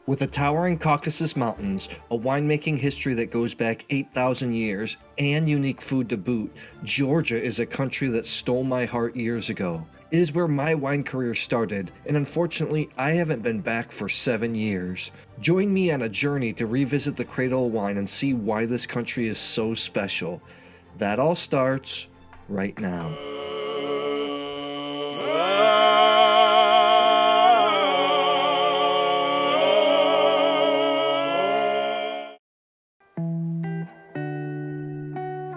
With the towering Caucasus Mountains, a winemaking history that goes back 8,000 years, and unique food to boot, Georgia is a country that stole my heart years ago. It is where my wine career started, and unfortunately, I haven't been back for 7 years. Join me on a journey to revisit the Cradle wine and see why this country is so special. That all starts right now.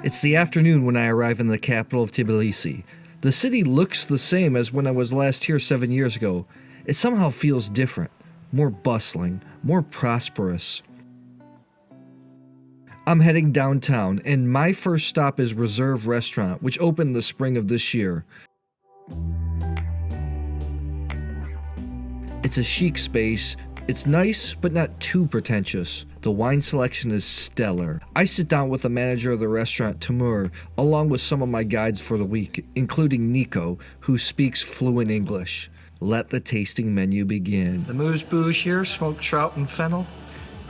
It's the afternoon when I arrive in the capital of Tbilisi. The city looks the same as when I was last here 7 years ago. It somehow feels different, more bustling, more prosperous. I'm heading downtown, and my first stop is Reserve Restaurant, which opened the spring of this year. It's a chic space. It's nice, but not too pretentious. The wine selection is stellar. I sit down with the manager of the restaurant, Timur, along with some of my guides for the week, including Nico, who speaks fluent English. Let the tasting menu begin. The moose-bouge here, smoked trout and fennel.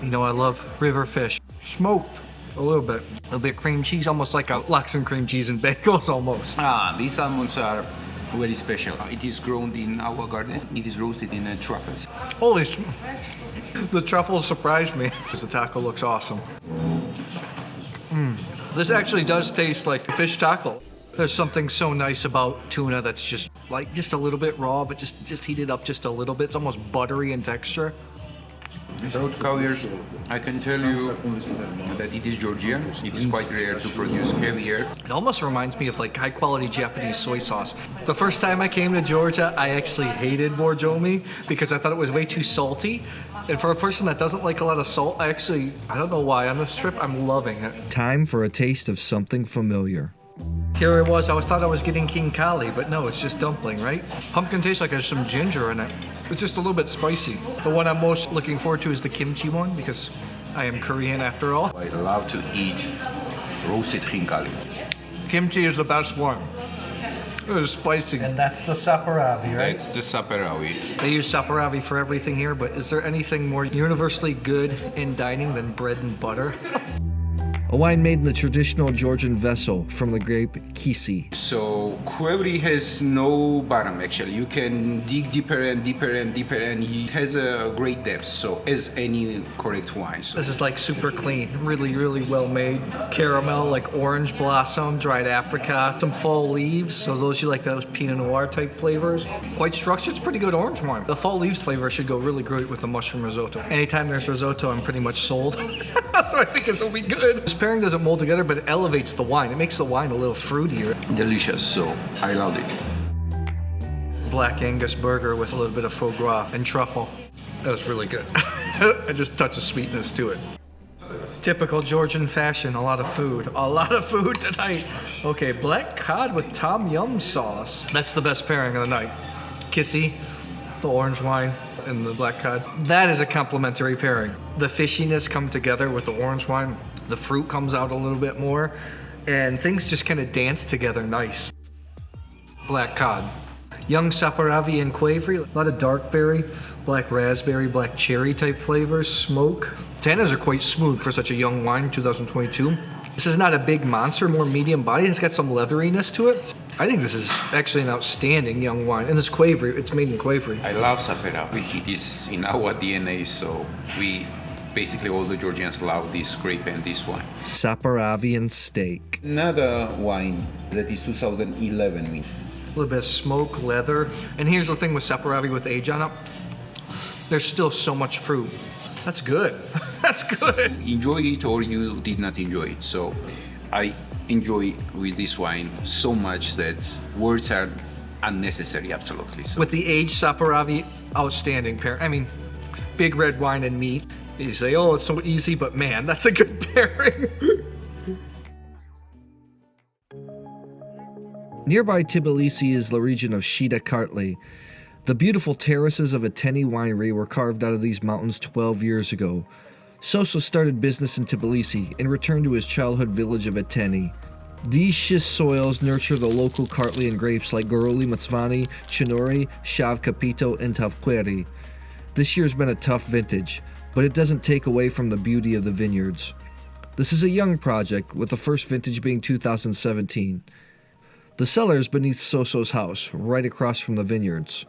You know I love river fish. Smoked a little bit cream cheese, almost like a lox and cream cheese and bagels almost. These salmons are very special. It is grown in our gardens. It is roasted in truffles. Holy sh... The truffle surprised me. The taco looks awesome. This actually does taste like a fish taco. There's something so nice about tuna that's just a little bit raw, but just heated up just a little bit. It's almost buttery in texture. Without cowiers, I can tell you that it is Georgian. It is quite rare to produce Qvevri here. It almost reminds me of like high quality Japanese soy sauce. The first time I came to Georgia, I actually hated Borjomi because I thought it was way too salty. And for a person that doesn't like a lot of salt, I don't know why, on this trip, I'm loving it. Time for a taste of something familiar. Here it was, I thought I was getting Kinkali, but no, it's just dumpling, right? Pumpkin tastes like there's some ginger in it. It's just a little bit spicy. The one I'm most looking forward to is the kimchi one, because I am Korean after all. I love to eat roasted Kinkali. Kimchi is the best one. It is spicy. And that's the Saperavi, right? That's the Saperavi. They use Saperavi for everything here, but is there anything more universally good in dining than bread and butter? A wine made in the traditional Georgian vessel from the grape Kisi. So Qvevri has no bottom actually. You can dig deeper and deeper and deeper, and it has a great depth, so as any correct wine. So this is like super clean, really, really well made. Caramel, like orange blossom, dried apricot, some fall leaves. So those you like those Pinot Noir type flavors. Quite structured, it's pretty good orange wine. The fall leaves flavor should go really great with the mushroom risotto. Anytime there's risotto, I'm pretty much sold. So I think it'll be good. This pairing doesn't mold together, but it elevates the wine. It makes the wine a little fruitier. Delicious, so I loved it. Black Angus burger with a little bit of foie gras and truffle. That was really good. I just touch of sweetness to it. Typical Georgian fashion, a lot of food. A lot of food tonight. Okay, black cod with tom yum sauce. That's the best pairing of the night. Kisi, the orange wine, and the black cod. That is a complementary pairing. The fishiness come together with the orange wine. The fruit comes out a little bit more, and things just kind of dance together nice. Black cod. Young Saperavi and Qvevri, a lot of dark berry, black raspberry, black cherry type flavors, smoke. Tannins are quite smooth for such a young wine, 2022. This is not a big monster, more medium body. It's got some leatheriness to it. I think this is actually an outstanding young wine. And this Qvevri, it's made in Qvevri. I love Saperavi. It is in our DNA, so basically all the Georgians love this grape and this wine. Saperavi and steak. Another wine that is 2011 mint. A little bit of smoke, leather. And here's the thing with Saperavi with age on it. There's still so much fruit. That's good. That's good. Enjoy it or you did not enjoy it. So I enjoy with this wine so much that words are unnecessary, absolutely. So. With the aged Saperavi, outstanding pair. I mean, big red wine and meat. You say, oh, it's so easy, but man, that's a good pairing. Nearby Tbilisi is the region of Shavkapito. The beautiful terraces of Ateni winery were carved out of these mountains 12 years ago. Sosa started business in Tbilisi and returned to his childhood village of Ateni. These schist soils nurture the local Kartlian grapes like Goruli, Mtsvane, Chinuri, Shavkapito, and Tavkveri. This year's been a tough vintage, but it doesn't take away from the beauty of the vineyards. This is a young project, with the first vintage being 2017. The cellars beneath Soso's house, right across from the vineyards.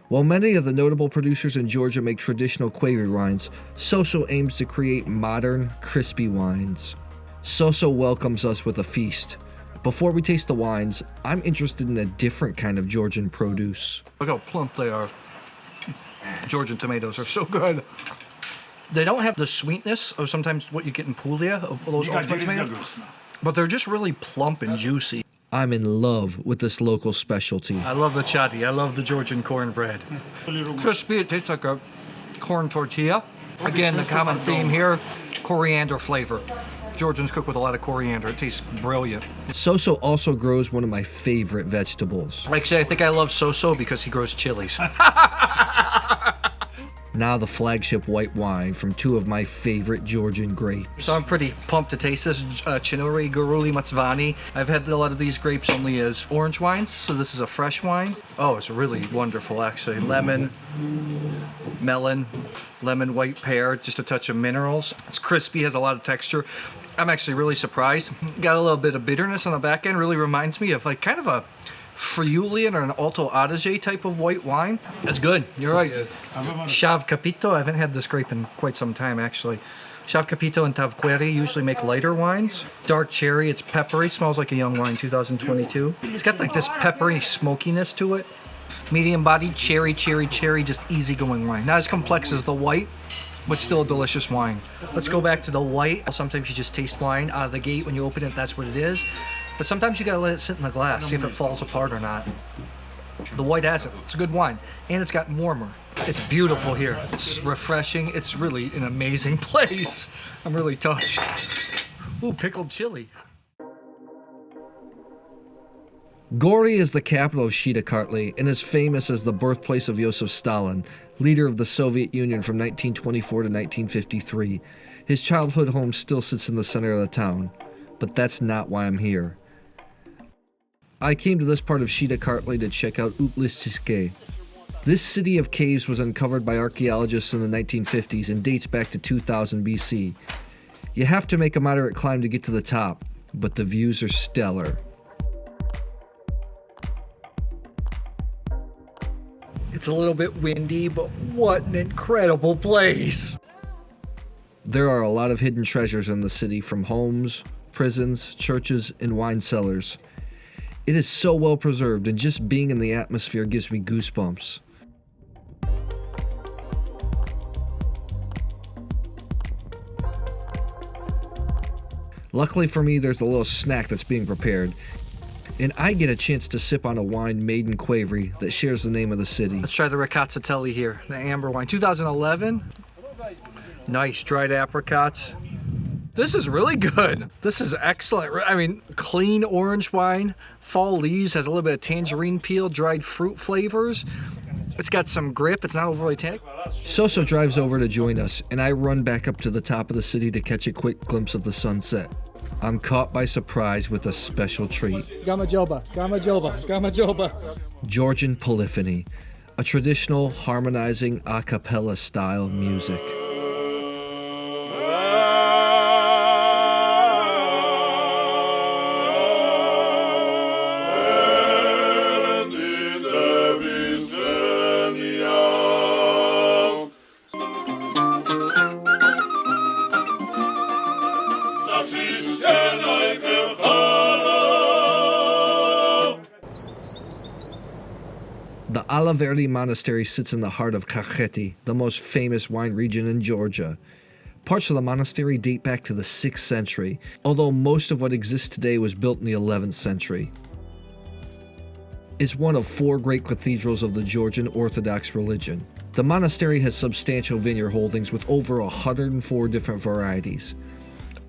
While many of the notable producers in Georgia make traditional Qvevri wines, Soso aims to create modern, crispy wines. Soso welcomes us with a feast. Before we taste the wines, I'm interested in a different kind of Georgian produce. Look how plump they are. Georgian tomatoes are so good. They don't have the sweetness of sometimes what you get in Puglia, of those ultimate tomatoes, but they're just really plump and juicy. I'm in love with this local specialty. I love the chadi. I love the Georgian cornbread. Crispy, it tastes like a corn tortilla. Again, the common theme here, coriander flavor. Georgians cook with a lot of coriander. It tastes brilliant. Soso also grows one of my favorite vegetables. Like I say, I think I love Soso because he grows chilies. Now the flagship white wine from two of my favorite Georgian grapes. So I'm pretty pumped to taste this. Chinuri, Goruli, Mtsvane. I've had a lot of these grapes only as orange wines, so this is a fresh wine. Oh, it's really wonderful actually. Lemon, melon, lemon, white pear, just a touch of minerals. It's crispy, has a lot of texture. I'm actually really surprised. Got a little bit of bitterness on the back end. Really reminds me of like kind of a Friulian or an Alto Adige type of white wine. That's good. You're right. Shavkapito. I haven't had this grape in quite some time actually. Shavkapito and Tavkveri usually make lighter wines. Dark cherry. It's peppery. Smells like a young wine. 2022. It's got like this peppery smokiness to it. Medium bodied cherry, just easygoing wine. Not as complex as the white, but still a delicious wine. Let's go back to the white. Sometimes you just taste wine out of the gate when you open it. That's what it is. But sometimes you gotta let it sit in the glass, see if it falls apart or not. The white has it. It's a good wine. And it's got warmer. It's beautiful here. It's refreshing. It's really an amazing place. I'm really touched. Ooh, pickled chili. Goruli is the capital of Château and is famous as the birthplace of Joseph Stalin, leader of the Soviet Union from 1924 to 1953. His childhood home still sits in the center of the town. But that's not why I'm here. I came to this part of Château to check out Uplistsikhe. This city of caves was uncovered by archaeologists in the 1950s and dates back to 2000 BC. You have to make a moderate climb to get to the top, but the views are stellar. It's a little bit windy, but what an incredible place. There are a lot of hidden treasures in the city, from homes, prisons, churches, and wine cellars. It is so well preserved, and just being in the atmosphere gives me goosebumps. Luckily for me, there's a little snack that's being prepared, and I get a chance to sip on a wine made in Qvevri that shares the name of the city. Let's try the Rkatsiteli here, the amber wine, 2011. Nice dried apricots. This is really good. This is excellent. I mean, clean orange wine, fall leaves, has a little bit of tangerine peel, dried fruit flavors. It's got some grip, it's not overly tannic. Soso drives over to join us, and I run back up to the top of the city to catch a quick glimpse of the sunset. I'm caught by surprise with a special treat. Gamajoba. Georgian polyphony, a traditional harmonizing a cappella style music. The Alaverdi Monastery sits in the heart of Khikhvi, the most famous wine region in Georgia. Parts of the monastery date back to the 6th century, although most of what exists today was built in the 11th century. It's one of 4 great cathedrals of the Georgian Orthodox religion. The monastery has substantial vineyard holdings with over 104 different varieties.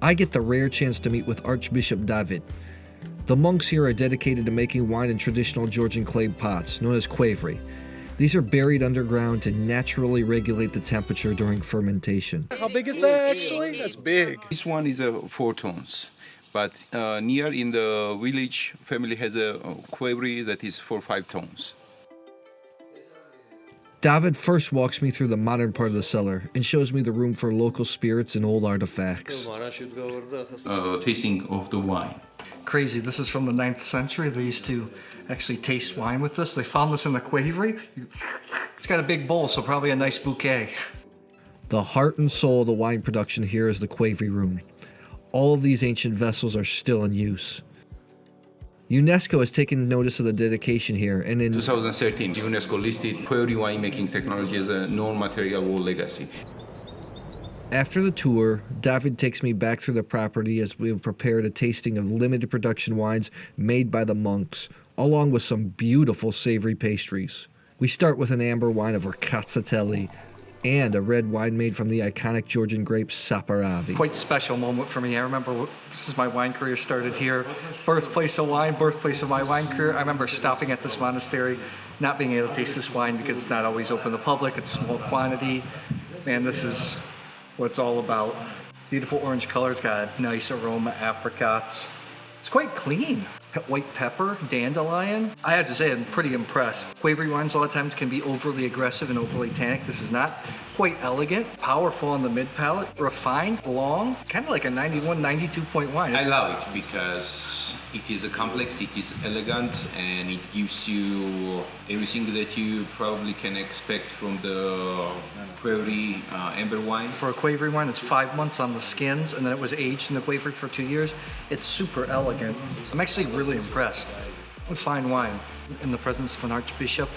I get the rare chance to meet with Archbishop David. The monks here are dedicated to making wine in traditional Georgian clay pots, known as Qvevri. These are buried underground to naturally regulate the temperature during fermentation. How big is that actually? That's big. This one is 4 tons, but near in the village, family has a Qvevri that is 4-5 tons. David first walks me through the modern part of the cellar and shows me the room for local spirits and old artifacts. Tasting of the wine. Crazy, this is from the 9th century. They used to actually taste wine with this. They found this in the Qvevri. It's got a big bowl, so probably a nice bouquet. The heart and soul of the wine production here is the Qvevri room. All of these ancient vessels are still in use. UNESCO has taken notice of the dedication here, and in 2013, UNESCO listed Qvevri winemaking technology as a non-material world legacy. After the tour, David takes me back through the property as we have prepared a tasting of limited production wines made by the monks, along with some beautiful savory pastries. We start with an amber wine of Rkatsiteli and a red wine made from the iconic Georgian grape Saperavi. Quite special moment for me. I remember this is my wine career started here. Birthplace of wine, birthplace of my wine career. I remember stopping at this monastery, not being able to taste this wine because it's not always open to the public. It's small quantity. Man, this is what it's all about. Beautiful orange color. It's got a nice aroma, apricots. It's quite clean. White pepper, dandelion. I have to say, I'm pretty impressed. Qvevri wines a lot of times can be overly aggressive and overly tannic. This is not. Quite elegant, powerful on the mid palate, refined, long, kind of like a 91, 92 point wine. I love it because it is a complex, it is elegant, and it gives you everything that you probably can expect from the Qvevri amber wine. For a Qvevri wine, it's 5 months on the skins, and then it was aged in the Qvevri for 2 years. It's super elegant. I'm actually really impressed with fine wine in the presence of an archbishop.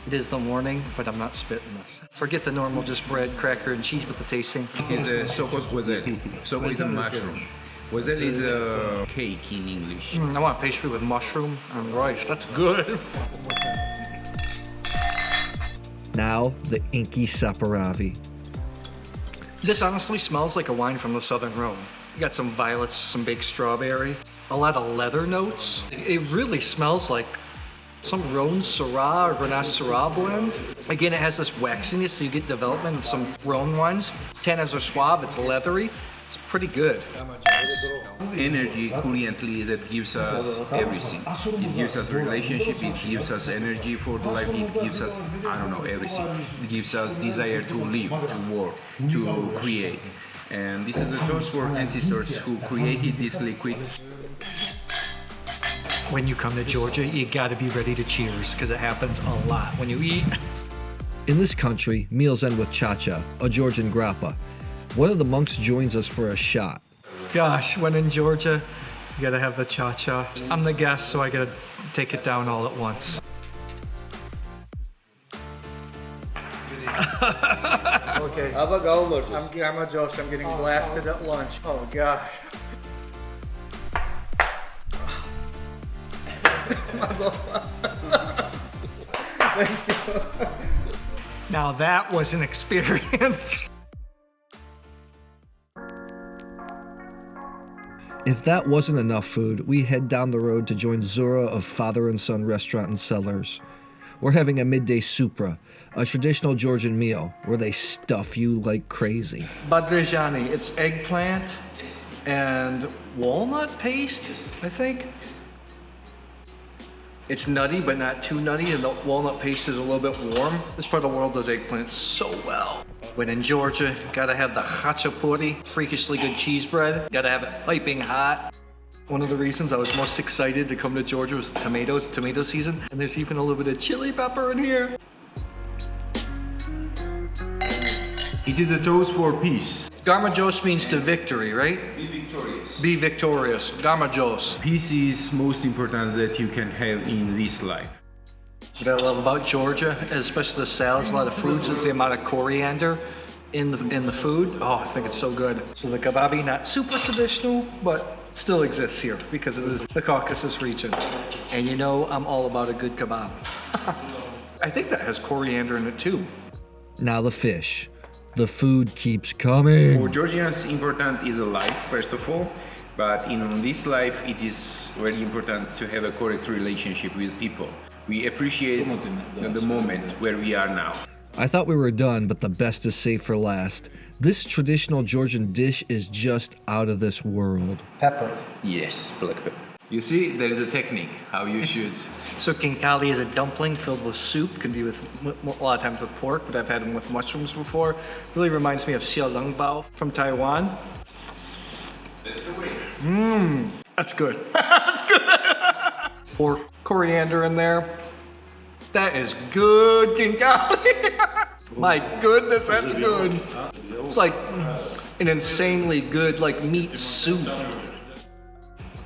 It is the morning, but I'm not spitting this. Forget the normal just bread, cracker, and cheese with the tasting. It's a sokos gwezel. Soko is a mushroom. Gwezel is a cake in English. I want pastry with mushroom and rice. That's good. Now, the inky Saperavi. This honestly smells like a wine from the Southern Rhone. You got some violets, some baked strawberry, a lot of leather notes. It really smells like some Rhone Syrah or Grenache Syrah blend. Again, it has this waxiness, so you get development of some Rhone wines. Tannins are suave, it's leathery. It's pretty good. Energy currently that gives us everything. It gives us a relationship, it gives us energy for the life, it gives us, I don't know, everything. It gives us desire to live, to work, to create. And this is a toast for ancestors who created this liquid. When you come to Georgia, you gotta be ready to cheers, because it happens a lot when you eat. In this country, meals end with cha-cha, a Georgian grappa. One of the monks joins us for a shot. Gosh, when in Georgia, you gotta have the cha-cha. I'm the guest, so I gotta take it down all at once. Okay. I'm Gamma Jose. I'm getting blasted at lunch. Oh gosh. Thank you. Now that was an experience. If that wasn't enough food, we head down the road to join Zura of Father and Son Restaurant and Cellars. We're having a midday Supra, a traditional Georgian meal where they stuff you like crazy. Badrejani, it's eggplant and walnut paste, I think. It's nutty, but not too nutty, and the walnut paste is a little bit warm. This part of the world does eggplant so well. When in Georgia, gotta have the khachapuri, freakishly good cheese bread. Gotta have it piping hot. One of the reasons I was most excited to come to Georgia was the tomatoes, tomato season. And there's even a little bit of chili pepper in here. It is a toast for peace. Garmajos means to victory, right? Be victorious. Be victorious. Garmajos. Peace is most important that you can have in this life. What I love about Georgia, especially the salads, a lot of foods, is the amount of coriander in the food. Oh, I think it's so good. So the kebabi, not super traditional, but still exists here because it is the Caucasus region. And you know I'm all about a good kebab. I think that has coriander in it too. Now the fish. The food keeps coming. For Georgians, important is a life, first of all. But in this life, it is very important to have a correct relationship with people. We appreciate the moment where we are now. I thought we were done, but the best is saved for last. This traditional Georgian dish is just out of this world. Pepper. Yes, black pepper. You see, there is a technique how you should. So Kinkali is a dumpling filled with soup. Can be with a lot of times with pork, but I've had them with mushrooms before. Really reminds me of xiaolongbao from Taiwan. That's good. That's good. Pour coriander in there. That is good Kinkali. My goodness, that's good. It's like an insanely good like meat soup.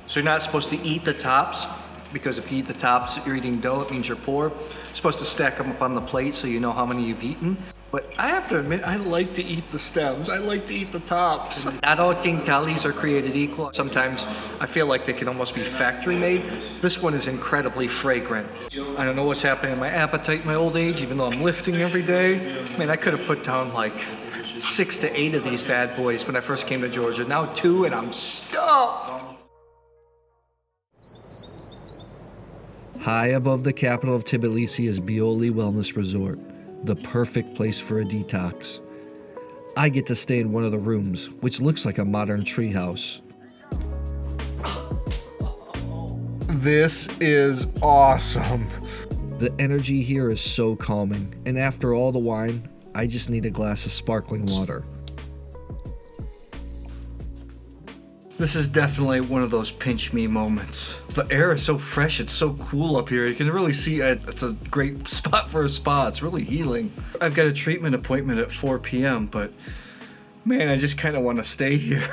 So you're not supposed to eat the tops, because if you eat the tops, you're eating dough, it means you're poor. You're supposed to stack them up on the plate so you know how many you've eaten. But I have to admit, I like to eat the stems. I like to eat the tops. Not all Kinkalis are created equal. Sometimes I feel like they can almost be factory made. This one is incredibly fragrant. I don't know what's happening in my appetite in my old age, even though I'm lifting every day. Man, I could have put down like 6 to 8 of these bad boys when I first came to Georgia. Now 2 and I'm stuffed. High above the capital of Tbilisi is Bioli Wellness Resort, the perfect place for a detox. I get to stay in one of the rooms, which looks like a modern treehouse. This is awesome. The energy here is so calming, and after all the wine, I just need a glass of sparkling water. This is definitely one of those pinch me moments. The air is so fresh, it's so cool up here. You can really see it's a great spot for a spa. It's really healing. I've got a treatment appointment at 4 p.m., but man, I just kind of want to stay here.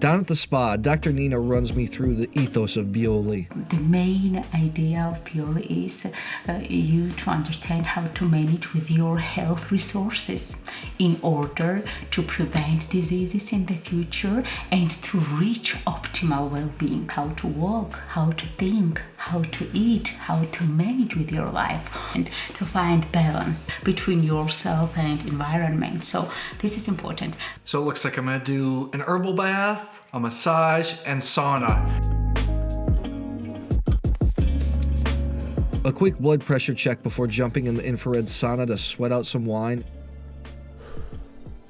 Down at the spa, Dr. Nina runs me through the ethos of Bioli. The main idea of Bioli is you to understand how to manage with your health resources in order to prevent diseases in the future and to reach optimal well-being. How to walk, how to think, how to eat, how to manage with your life, and to find balance between yourself and environment. So this is important. So it looks like I'm gonna do an herbal bath, a massage, and sauna. A quick blood pressure check before jumping in the infrared sauna to sweat out some wine.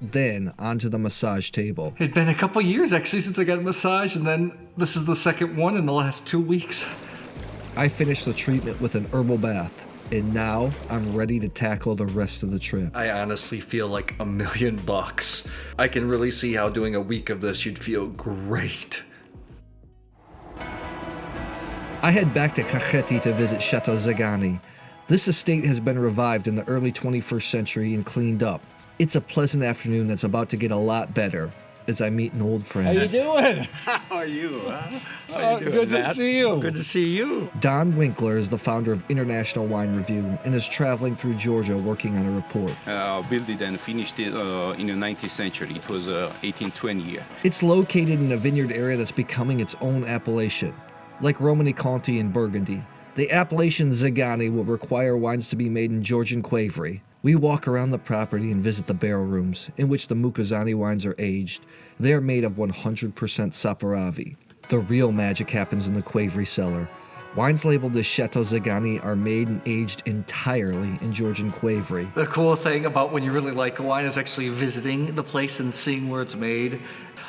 Then onto the massage table. It'd been a couple years actually since I got a massage, and then this is the second one in the last 2 weeks. I finished the treatment with an herbal bath, and now I'm ready to tackle the rest of the trip. I honestly feel like $1 million. I can really see how doing a week of this, you'd feel great. I head back to Khikhvi to visit Château Zegaani. This estate has been revived in the early 21st century and cleaned up. It's a pleasant afternoon that's about to get a lot better as I meet an old friend. How you doing? How are you? How you doing, Good to Matt? see you. Good to see you. Don Winkler is the founder of International Wine Review and is traveling through Georgia working on a report. Built it and finished it in the 19th century. It was 1820 year. It's located in a vineyard area that's becoming its own appellation. Like Romanée-Conti and Burgundy, the appellation Zegaani will require wines to be made in Georgian Qvevri. We walk around the property and visit the barrel rooms, in which the Mukuzani wines are aged. They are made of 100% Saperavi. The real magic happens in the Qvevri cellar. Wines labeled as Château Zegaani are made and aged entirely in Georgian Qvevri. The cool thing about when you really like a wine is actually visiting the place and seeing where it's made.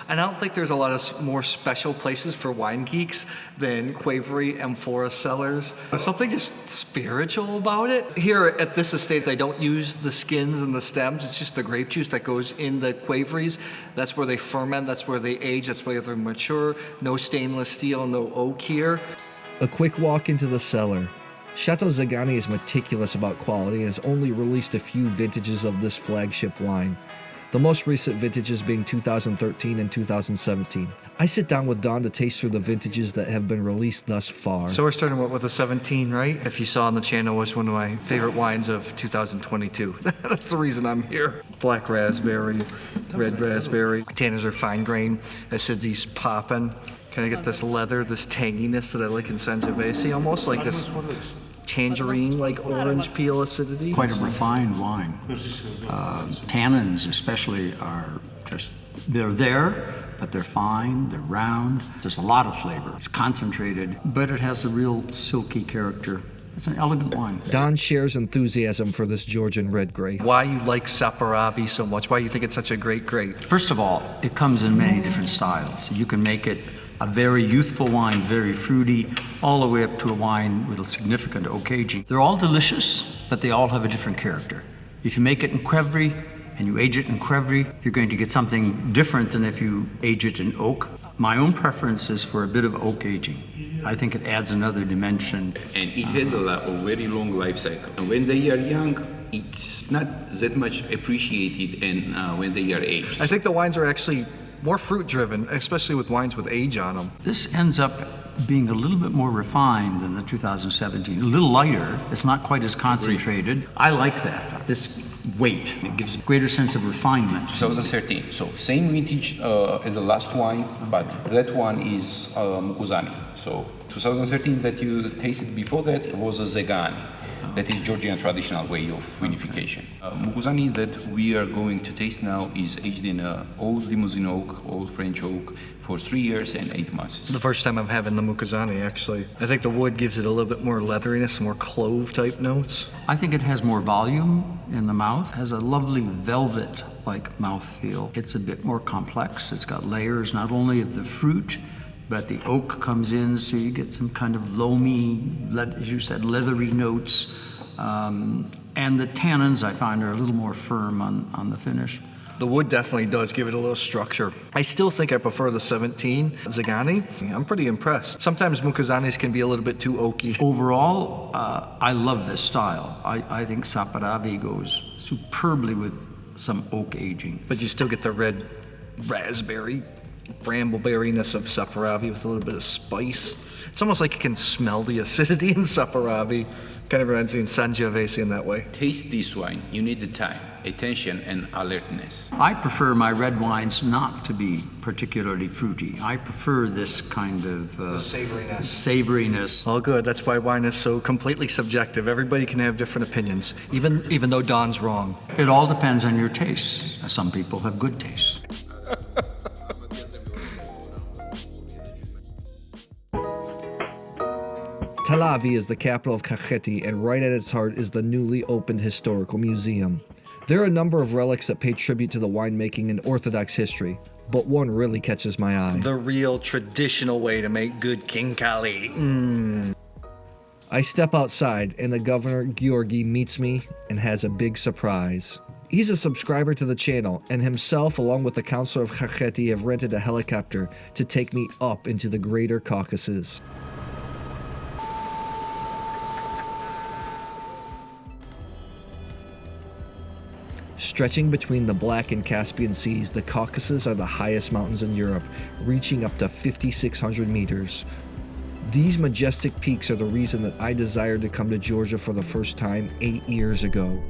And I don't think there's a lot of more special places for wine geeks than Qvevri and Forest Cellars. There's something just spiritual about it. Here at this estate, they don't use the skins and the stems. It's just the grape juice that goes in the Qvevris. That's where they ferment, that's where they age, that's where they mature. No stainless steel, no oak here. A quick walk into the cellar. Château Zegaani is meticulous about quality and has only released a few vintages of this flagship wine. The most recent vintages being 2013 and 2017. I sit down with Don to taste through the vintages that have been released thus far. So we're starting with a 17, right? If you saw on the channel, was one of my favorite wines of 2022. That's the reason I'm here. Black raspberry, red raspberry. Tannins are fine grain. Acidity's popping. Kind of get this leather, this tanginess that I like in Sangiovese, almost like this tangerine, like orange peel acidity. Quite a refined wine. Tannins especially are just, they're there, but they're fine, they're round. There's a lot of flavor. It's concentrated, but it has a real silky character. It's an elegant wine. Don shares enthusiasm for this Georgian red grape. Why you like Saperavi so much? Why you think it's such a great grape? First of all, it comes in many different styles. You can make it A very youthful wine, very fruity, all the way up to a wine with a significant oak aging. They're all delicious, but they all have a different character. If you make it in Qvevri and you age it in Qvevri, you're going to get something different than if you age it in oak. My own preference is for a bit of oak aging. I think it adds another dimension. And it has a very long life cycle. And when they are young, it's not that much appreciated, and when they are aged. I think the wines are actually more fruit driven, especially with wines with age on them. This ends up being a little bit more refined than the 2017. A little lighter. It's not quite as concentrated. I like that. This weight. It gives a greater sense of refinement. 2013. So same vintage as the last wine, but that one is Mukuzani. So 2013 that you tasted before that was a Zegaani. That is Georgian traditional way of vinification. Mukuzani that we are going to taste now is aged in old Limousin oak, old French oak, for 3 years and 8 months. The first time I'm having the Mukuzani, actually. I think the wood gives it a little bit more leatheriness, more clove type notes. I think it has more volume in the mouth, has a lovely velvet-like mouthfeel. It's a bit more complex. It's got layers not only of the fruit, but the oak comes in, so you get some kind of loamy, as you said, leathery notes. And the tannins, I find, are a little more firm on the finish. The wood definitely does give it a little structure. I still think I prefer the 17 Zegaani. I'm pretty impressed. Sometimes Mukuzanis can be a little bit too oaky. Overall, I love this style. I think Saperavi goes superbly with some oak aging. But you still get the red raspberry, brambleberryness of Saperavi with a little bit of spice. It's almost like you can smell the acidity in Saperavi. Kind of reminds me of Sangiovese in that way. Taste this wine. You need the time, attention, and alertness. I prefer my red wines not to be particularly fruity. I prefer this kind of savoriness. All good. That's why wine is so completely subjective. Everybody can have different opinions, even though Don's wrong. It all depends on your tastes. Some people have good tastes. Tel Aviv is the capital of Khikhvi, and right at its heart is the newly opened historical museum. There are a number of relics that pay tribute to the winemaking and Orthodox history, but one really catches my eye. The real traditional way to make good Kinkali. I step outside, and the governor, Georgi, meets me and has a big surprise. He's a subscriber to the channel, and himself, along with the councilor of Khikhvi, have rented a helicopter to take me up into the greater Caucasus. Stretching between the Black and Caspian Seas, the Caucasus are the highest mountains in Europe, reaching up to 5,600 meters. These majestic peaks are the reason that I desired to come to Georgia for the first time 8 years ago.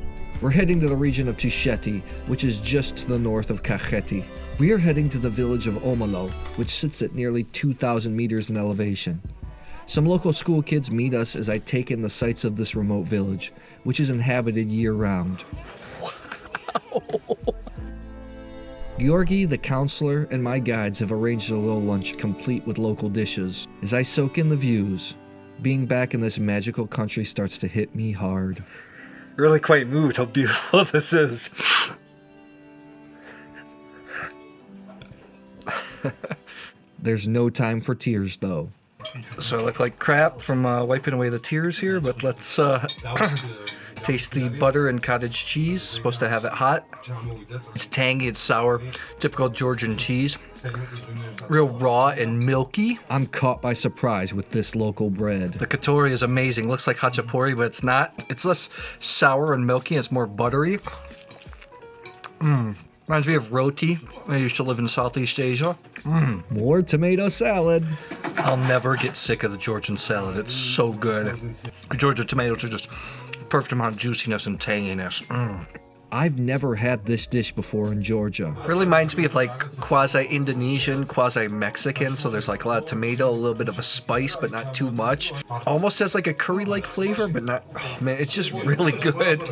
We're heading to the region of Tusheti, which is just to the north of Khikhvi. We are heading to the village of Omelo, which sits at nearly 2,000 meters in elevation. Some local school kids meet us as I take in the sights of this remote village, which is inhabited year-round. Georgi, the counselor, and my guides have arranged a little lunch complete with local dishes. As I soak in the views, being back in this magical country starts to hit me hard. Really quite moved how beautiful this is. There's no time for tears, though. So I look like crap from wiping away the tears here, but let's taste the butter and cottage cheese. Supposed to have it hot. It's tangy, it's sour, typical Georgian cheese. Real raw and milky. I'm caught by surprise with this local bread. The katori is amazing. Looks like hachapuri, but it's not. It's less sour and milky. It's more buttery. Reminds me of roti. I used to live in Southeast Asia. More tomato salad. I'll never get sick of the Georgian salad. It's so good. The Georgian tomatoes are just perfect amount of juiciness and tanginess. I've never had this dish before in Georgia. Really reminds me of like quasi-Indonesian, quasi-Mexican. So there's like a lot of tomato, a little bit of a spice, but not too much. Almost has like a curry-like flavor, but not, oh man, it's just really good.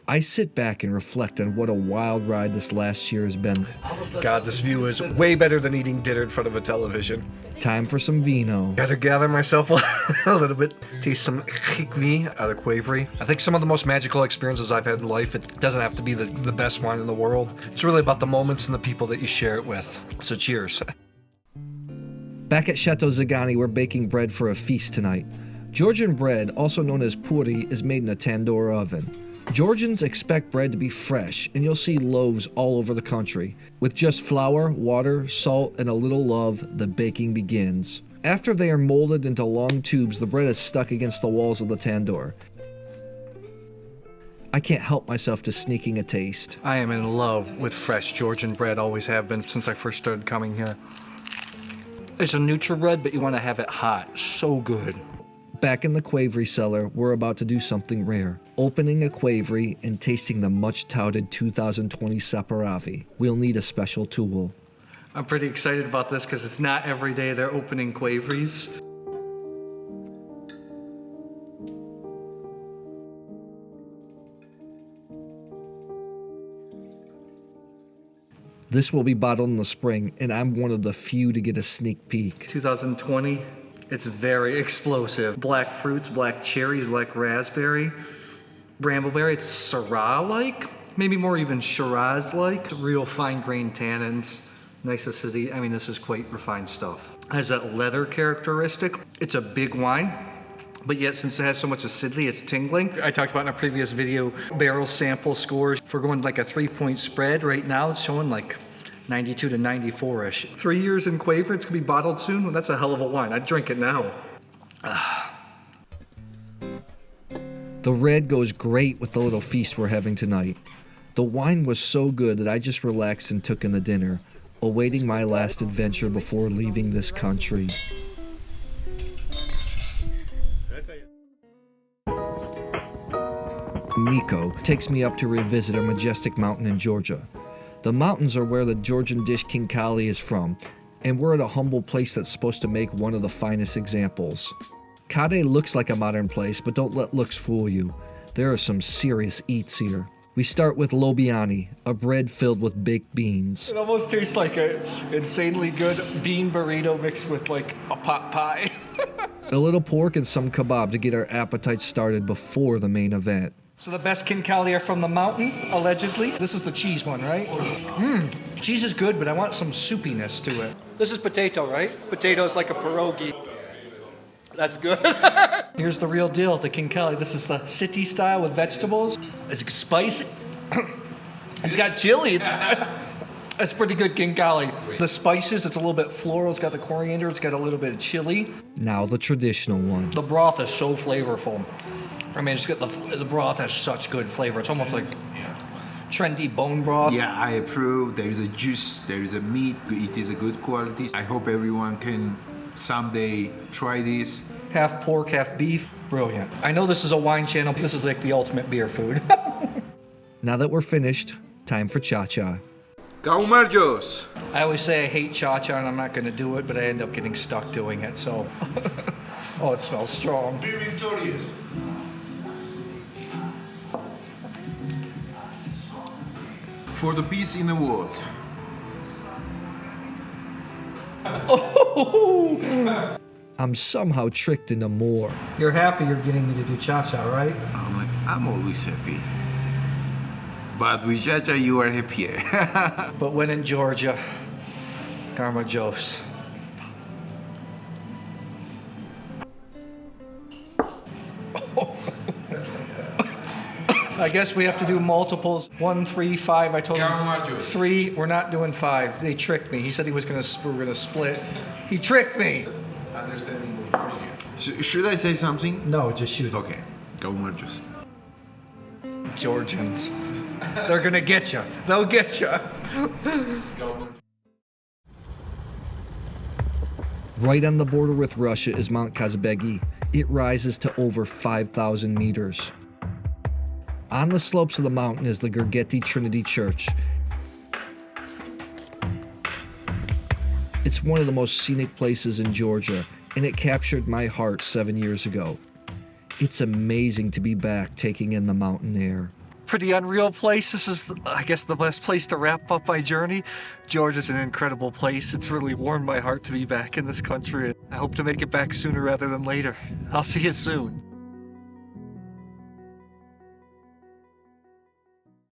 I sit back and reflect on what a wild ride this last year has been. God, this view is way better than eating dinner in front of a television. Time for some vino. Gotta gather myself a little bit. Taste some Khikhvi out of Qvevri. I think some of the most magical experiences I've had in life, it doesn't have to be the best wine in the world. It's really about the moments and the people that you share it with. So cheers. Back at Château Zegaani, we're baking bread for a feast tonight. Georgian bread, also known as puri, is made in a tandoor oven. Georgians expect bread to be fresh, and you'll see loaves all over the country. With just flour, water, salt, and a little love, the baking begins. After they are molded into long tubes, the bread is stuck against the walls of the tandoor. I can't help myself to sneaking a taste. I am in love with fresh Georgian bread, always have been since I first started coming here. It's a neutral bread, but you want to have it hot. So good. Back in the Qvevri cellar, we're about to do something rare. Opening a Qvevri and tasting the much-touted 2020 Saperavi. We'll need a special tool. I'm pretty excited about this because it's not every day they're opening Qvevris. This will be bottled in the spring, and I'm one of the few to get a sneak peek. 2020, it's very explosive. Black fruits, black cherries, black raspberry, brambleberry. It's Syrah-like, maybe more even Shiraz-like. Real fine-grained tannins, nice acidity. I mean, this is quite refined stuff. Has that leather characteristic. It's a big wine, but yet since it has so much acidity, it's tingling. I talked about in a previous video, barrel sample scores. If we're going like a 3-point spread, right now it's showing like 92 to 94-ish. 3 years in Qvevri, it's gonna be bottled soon. Well, that's a hell of a wine. I'd drink it now. The red goes great with the little feast we're having tonight. The wine was so good that I just relaxed and took in the dinner, awaiting my last adventure before leaving this country. Nico takes me up to revisit a majestic mountain in Georgia. The mountains are where the Georgian dish Kinkali is from, and we're at a humble place that's supposed to make one of the finest examples. Cradle looks like a modern place, but don't let looks fool you. There are some serious eats here. We start with lobiani, a bread filled with baked beans. It almost tastes like an insanely good bean burrito mixed with like a pot pie. A little pork and some kebab to get our appetites started before the main event. So the best Kinkali are from the mountain, allegedly. This is the cheese one, right? Cheese is good, but I want some soupiness to it. This is potato, right? Potato is like a pierogi. That's good. Here's the real deal, the Kinkali. This is the city style with vegetables. It's spicy. It's got chili. It's pretty good Kinkali. The spices, it's a little bit floral. It's got the coriander. It's got a little bit of chili. Now the traditional one. The broth is so flavorful. I mean, it's got the broth has such good flavor. It's almost like trendy bone broth. Yeah, I approve. There is a juice, there is a meat. It is a good quality. I hope everyone can someday try this. Half pork, half beef. Brilliant. I know this is a wine channel. This is like the ultimate beer food. Now that we're finished, time for cha-cha. Kaumarjos. I always say I hate cha-cha and I'm not going to do it, but I end up getting stuck doing it, so. Oh, it smells strong. Be victorious. For the peace in the world. Oh! I'm somehow tricked into more. You're happy you're getting me to do cha-cha, right? I'm always happy. But with Jaja, you are happier. But when in Georgia, Kaumarjos. I guess we have to do multiples. 1, 3, 5. I told him 3. We're not doing 5. They tricked me. He said we were gonna split. He tricked me. Understanding Georgian. Should I say something? No, just shoot. Okay. Kaumarjos. Georgians. They're gonna get you. They'll get you. Right on the border with Russia is Mount Kazbegi. It rises to over 5,000 meters. On the slopes of the mountain is the Goruli Trinity Church. It's one of the most scenic places in Georgia, and it captured my heart 7 years ago. It's amazing to be back taking in the mountain air. Pretty unreal place. This is, I guess, the best place to wrap up my journey. Georgia's an incredible place. It's really warmed my heart to be back in this country. I hope to make it back sooner rather than later. I'll see you soon.